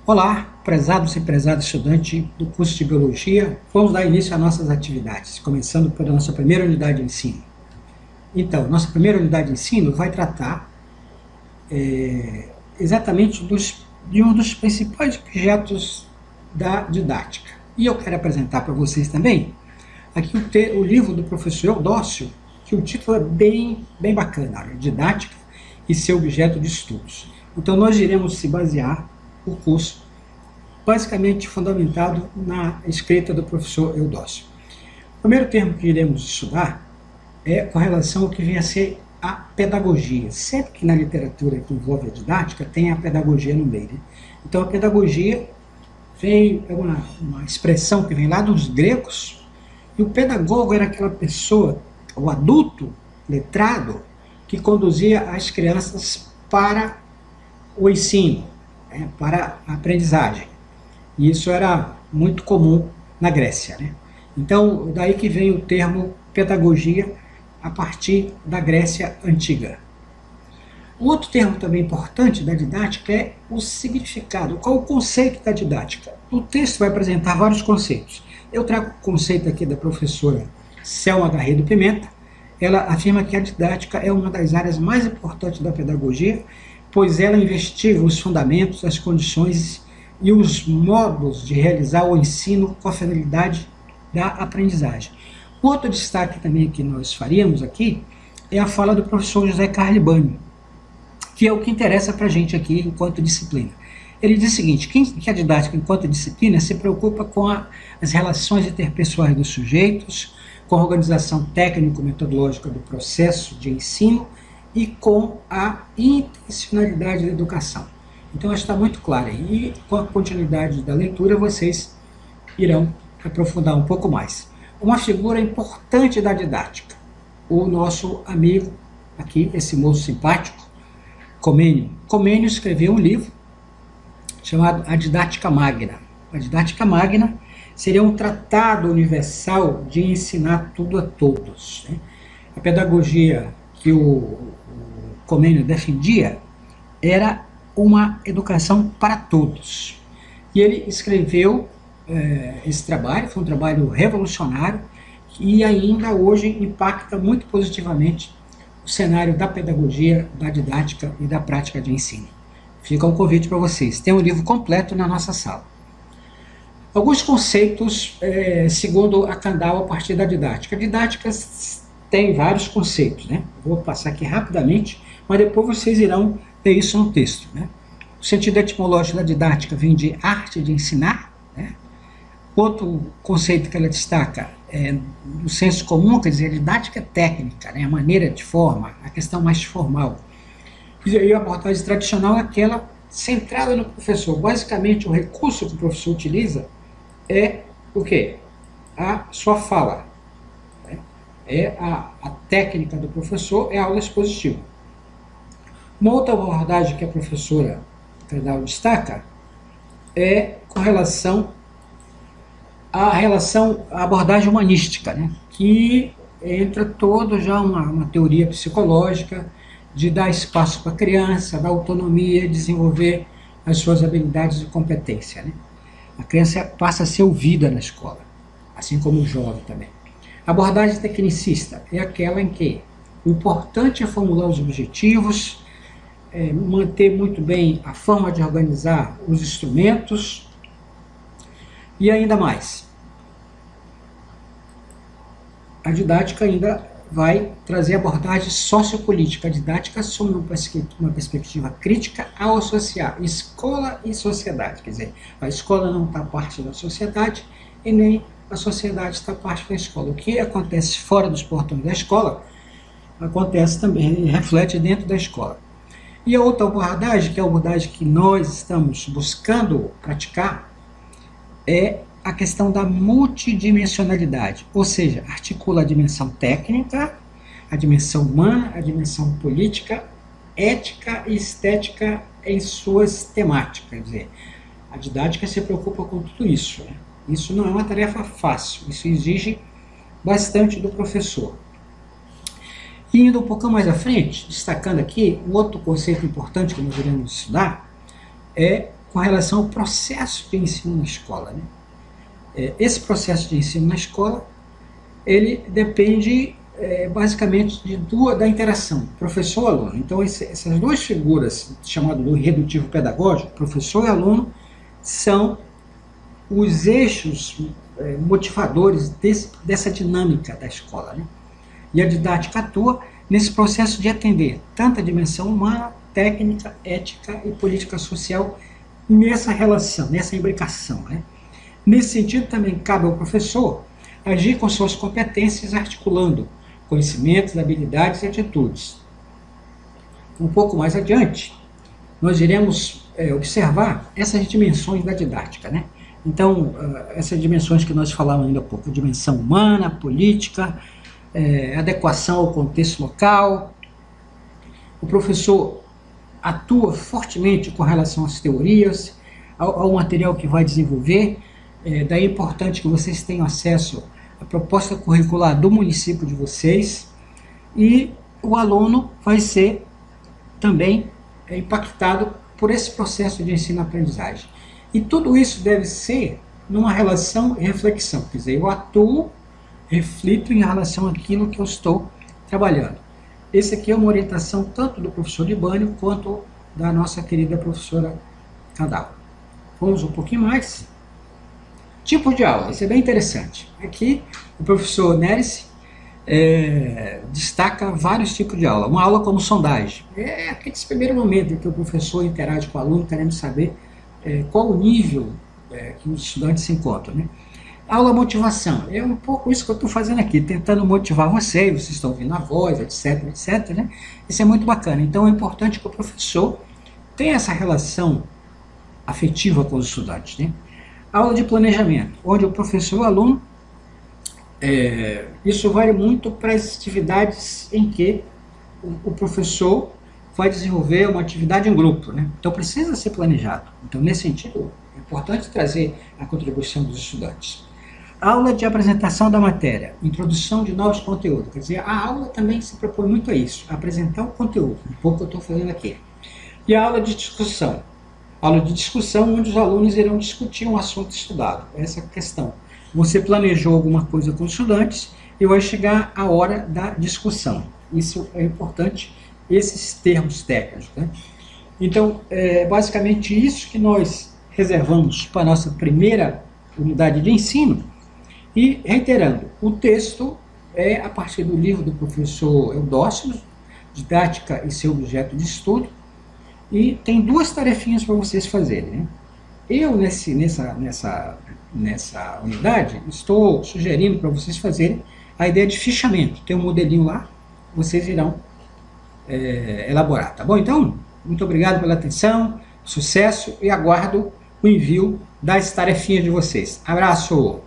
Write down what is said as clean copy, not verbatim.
Olá, prezados e prezadas estudantes do curso de Biologia. Vamos dar início às nossas atividades, começando pela nossa primeira unidade de ensino. Então, nossa primeira unidade de ensino vai tratar exatamente de um dos principais objetos da didática. E eu quero apresentar para vocês também aqui o livro do professor Eudócio, que o título é bem bacana, Didática e seu objeto de estudos. Então, nós iremos se basear o curso basicamente fundamentado na escrita do professor Eudócio. O primeiro termo que iremos estudar é com relação ao que vem a ser a pedagogia. Sempre que na literatura que envolve a didática, tem a pedagogia no meio. Né? Então, a pedagogia é uma expressão que vem lá dos gregos, e o pedagogo era aquela pessoa, o adulto letrado, que conduzia as crianças para o ensino, para a aprendizagem. E isso era muito comum na Grécia. Né? Então, daí que vem o termo pedagogia, a partir da Grécia Antiga. Um outro termo também importante da didática é o significado. Qual o conceito da didática? O texto vai apresentar vários conceitos. Eu trago o conceito aqui da professora Selma Garrido Pimenta. Ela afirma que a didática é uma das áreas mais importantes da pedagogia, pois ela investiga os fundamentos, as condições e os modos de realizar o ensino com a finalidade da aprendizagem. Outro destaque também que nós faríamos aqui é a fala do professor José Carlibani, que é o que interessa para a gente aqui enquanto disciplina. Ele diz o seguinte, que a didática enquanto disciplina se preocupa com as relações interpessoais dos sujeitos, com a organização técnico-metodológica do processo de ensino e com a intencionalidade da educação. Então, está muito claro. E com a continuidade da leitura, vocês irão aprofundar um pouco mais. Uma figura importante da didática, o nosso amigo aqui, esse moço simpático, Comênio. Comênio escreveu um livro chamado A Didática Magna. A Didática Magna seria um tratado universal de ensinar tudo a todos. Né? A pedagogia que o Comênio defendia era uma educação para todos. E ele escreveu esse trabalho, foi um trabalho revolucionário e ainda hoje impacta muito positivamente o cenário da pedagogia, da didática e da prática de ensino. Fica um convite para vocês. Tem um livro completo na nossa sala. Alguns conceitos, segundo a Kandal, a partir da didática. A didática tem vários conceitos, né? Vou passar aqui rapidamente, mas depois vocês irão ter isso no texto. Né? O sentido etimológico da didática vem de arte de ensinar. Né? Outro conceito que ela destaca é do senso comum, quer dizer, a didática técnica, né? A maneira de forma, a questão mais formal. E a abordagem tradicional é aquela centrada no professor. Basicamente, o recurso que o professor utiliza é o quê? A sua fala. Né? A técnica do professor é a aula expositiva. Uma outra abordagem que a professora Kandal destaca é com relação à abordagem humanística, né? Que entra toda já uma teoria psicológica de dar espaço para a criança, dar autonomia, desenvolver as suas habilidades e competência. Né? A criança passa a ser ouvida na escola, assim como o jovem também. A abordagem tecnicista é aquela em que o importante é formular os objetivos, manter muito bem a forma de organizar os instrumentos e ainda mais. A didática ainda vai trazer abordagem sociopolítica. A didática assume uma perspectiva crítica ao associar escola e sociedade. Quer dizer, a escola não está parte da sociedade e nem a sociedade está parte da escola. O que acontece fora dos portões da escola acontece também, reflete dentro da escola. E a outra abordagem, que é a abordagem que nós estamos buscando praticar, é a questão da multidimensionalidade, ou seja, articula a dimensão técnica, a dimensão humana, a dimensão política, ética e estética em suas temáticas. Quer dizer, a didática se preocupa com tudo isso. Né? Isso não é uma tarefa fácil, isso exige bastante do professor. E indo um pouquinho mais à frente, destacando aqui, um outro conceito importante que nós iremos estudar é com relação ao processo de ensino na escola, né? Esse processo de ensino na escola, ele depende basicamente da interação professor-aluno. Então, essas duas figuras, chamadas do redutivo pedagógico, professor e aluno, são os eixos motivadores dessa dinâmica da escola, né? E a didática atua nesse processo de atender tanto a dimensão humana, técnica, ética e política social nessa relação, nessa imbricação, né? Nesse sentido, também cabe ao professor agir com suas competências, articulando conhecimentos, habilidades e atitudes. Um pouco mais adiante, nós iremos observar essas dimensões da didática, né? Então, essas dimensões que nós falamos ainda há pouco, dimensão humana, política, adequação ao contexto local. O professor atua fortemente com relação às teorias, ao material que vai desenvolver. Daí é importante que vocês tenham acesso à proposta curricular do município de vocês, e o aluno vai ser também impactado por esse processo de ensino-aprendizagem. E tudo isso deve ser numa relação e reflexão, quer dizer, eu atuo, reflito em relação àquilo que eu estou trabalhando. Esse aqui é uma orientação tanto do professor Libânio quanto da nossa querida professora Cadal. Vamos um pouquinho mais. Tipo de aula, isso é bem interessante. Aqui o professor Neres destaca vários tipos de aula. Uma aula como sondagem. É aquele primeiro momento em que o professor interage com o aluno, querendo saber qual o nível que os estudantes se encontram, né? Aula motivação. É um pouco isso que eu estou fazendo aqui, tentando motivar vocês estão ouvindo a voz, etc, etc, né? Isso é muito bacana. Então é importante que o professor tenha essa relação afetiva com os estudantes, né? Aula de planejamento, onde o professor e o aluno, isso vale muito para as atividades em que o professor vai desenvolver uma atividade em grupo, né? Então precisa ser planejado. Então, nesse sentido, é importante trazer a contribuição dos estudantes. Aula de apresentação da matéria, introdução de novos conteúdos. Quer dizer, a aula também se propõe muito a isso, a apresentar o conteúdo, um pouco que eu estou fazendo aqui. E a aula de discussão. Aula de discussão, onde os alunos irão discutir um assunto estudado. Essa é a questão. Você planejou alguma coisa com os estudantes e vai chegar a hora da discussão. Isso é importante, esses termos técnicos, né? Então, é basicamente isso que nós reservamos para a nossa primeira unidade de ensino. E, reiterando, o texto é a partir do livro do professor Eudócio, Didática e seu objeto de estudo, e tem duas tarefinhas para vocês fazerem, né? Eu, nessa unidade, estou sugerindo para vocês fazerem a ideia de fichamento. Tem um modelinho lá, vocês irão elaborar, tá bom? Então, muito obrigado pela atenção, sucesso, e aguardo o envio das tarefinhas de vocês. Abraço!